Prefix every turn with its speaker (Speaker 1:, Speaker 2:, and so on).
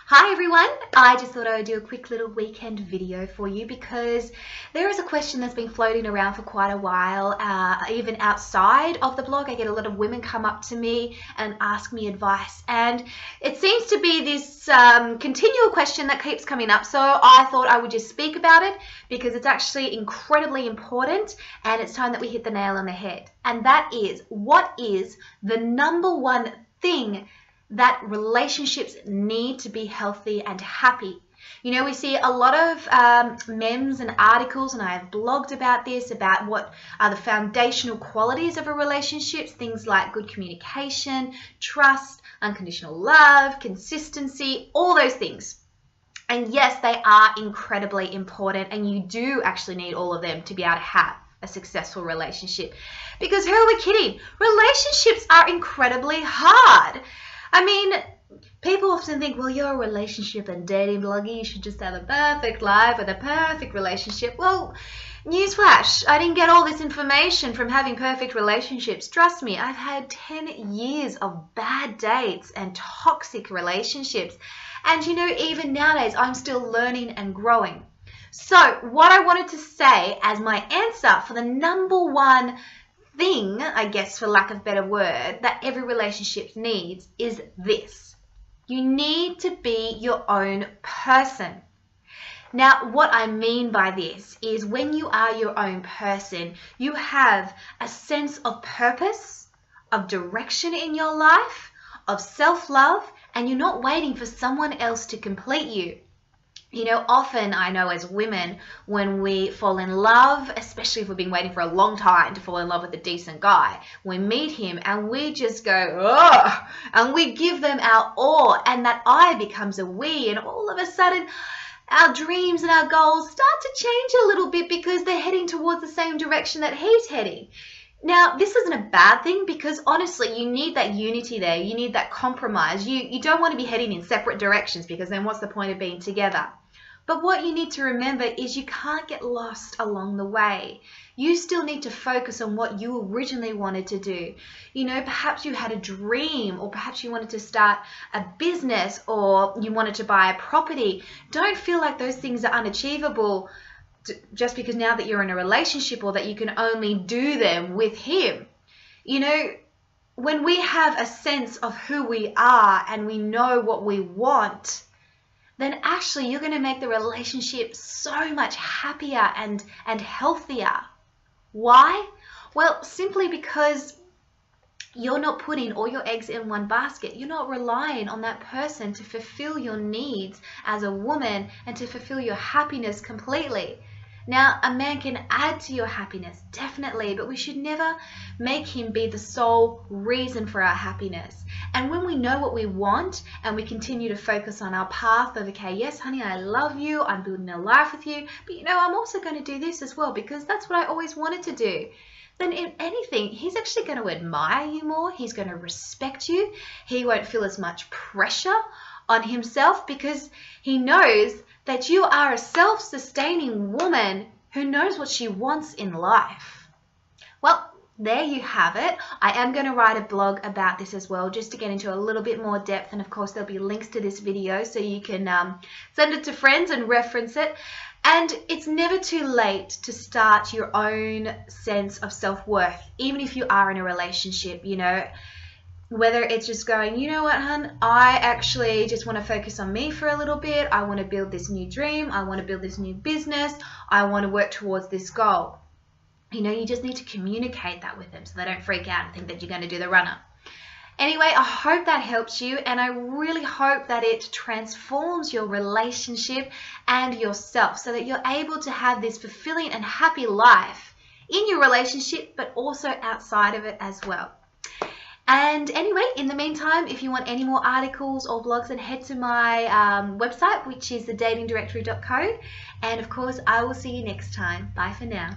Speaker 1: Hi everyone, I just thought I would do a quick little weekend video for you because there is a question that's been floating around for quite a while. Even outside of the blog, I get a lot of women come up to me and ask me advice, and it seems to be this continual question that keeps coming up. So I thought I would just speak about it because it's actually incredibly important and it's time that we hit the nail on the head. And that is, what is the number one thing that relationships need to be healthy and happy? You know, we see a lot of memes and articles, and I have blogged about this, about what are the foundational qualities of a relationship, things like good communication, trust, unconditional love, consistency, all those things. And yes, they are incredibly important, and you do actually need all of them to be able to have a successful relationship. Because who are we kidding? Relationships are incredibly hard. I mean, people often think, well, you're a relationship and dating blogger, you should just have a perfect life with a perfect relationship. Well, newsflash, I didn't get all this information from having perfect relationships. Trust me, I've had 10 years of bad dates and toxic relationships. And you know, even nowadays, I'm still learning and growing. So what I wanted to say as my answer for the number one thing, I guess for lack of a better word, that every relationship needs is this. You need to be your own person. Now, what I mean by this is when you are your own person, you have a sense of purpose, of direction in your life, of self-love, and you're not waiting for someone else to complete you. You know, often I know as women, when we fall in love, especially if we've been waiting for a long time to fall in love with a decent guy, we meet him and we just go, ugh, and we give them our all, and that I becomes a we, and all of a sudden our dreams and our goals start to change a little bit because they're heading towards the same direction that he's heading. Now, this isn't a bad thing because honestly, you need that unity there. You need that compromise. You don't want to be heading in separate directions because then what's the point of being together? But what you need to remember is you can't get lost along the way. You still need to focus on what you originally wanted to do. You know, perhaps you had a dream, or perhaps you wanted to start a business, or you wanted to buy a property. Don't feel like those things are unachievable just because now that you're in a relationship, or that you can only do them with him. You know, when we have a sense of who we are and we know what we want, then actually you're going to make the relationship so much happier and healthier. Why? Well, simply because you're not putting all your eggs in one basket. You're not relying on that person to fulfill your needs as a woman and to fulfill your happiness completely. Now, a man can add to your happiness, definitely, but we should never make him be the sole reason for our happiness. And when we know what we want and we continue to focus on our path of, okay, yes, honey, I love you, I'm building a life with you, but you know, I'm also going to do this as well because that's what I always wanted to do. Then in anything, he's actually going to admire you more, he's going to respect you, he won't feel as much pressure on himself because he knows that you are a self-sustaining woman who knows what she wants in life. Well, there you have it. I am going to write a blog about this as well, just to get into a little bit more depth, and of course there'll be links to this video so you can send it to friends and reference it. And it's never too late to start your own sense of self-worth, even if you are in a relationship, you know. Whether it's just going, you know what, hun, I actually just want to focus on me for a little bit. I want to build this new dream. I want to build this new business. I want to work towards this goal. You know, you just need to communicate that with them so they don't freak out and think that you're going to do the runner. Anyway, I hope that helps you, and I really hope that it transforms your relationship and yourself so that you're able to have this fulfilling and happy life in your relationship, but also outside of it as well. And anyway, in the meantime, if you want any more articles or blogs, then head to my website, which is thedatingdirectory.co. And of course, I will see you next time. Bye for now.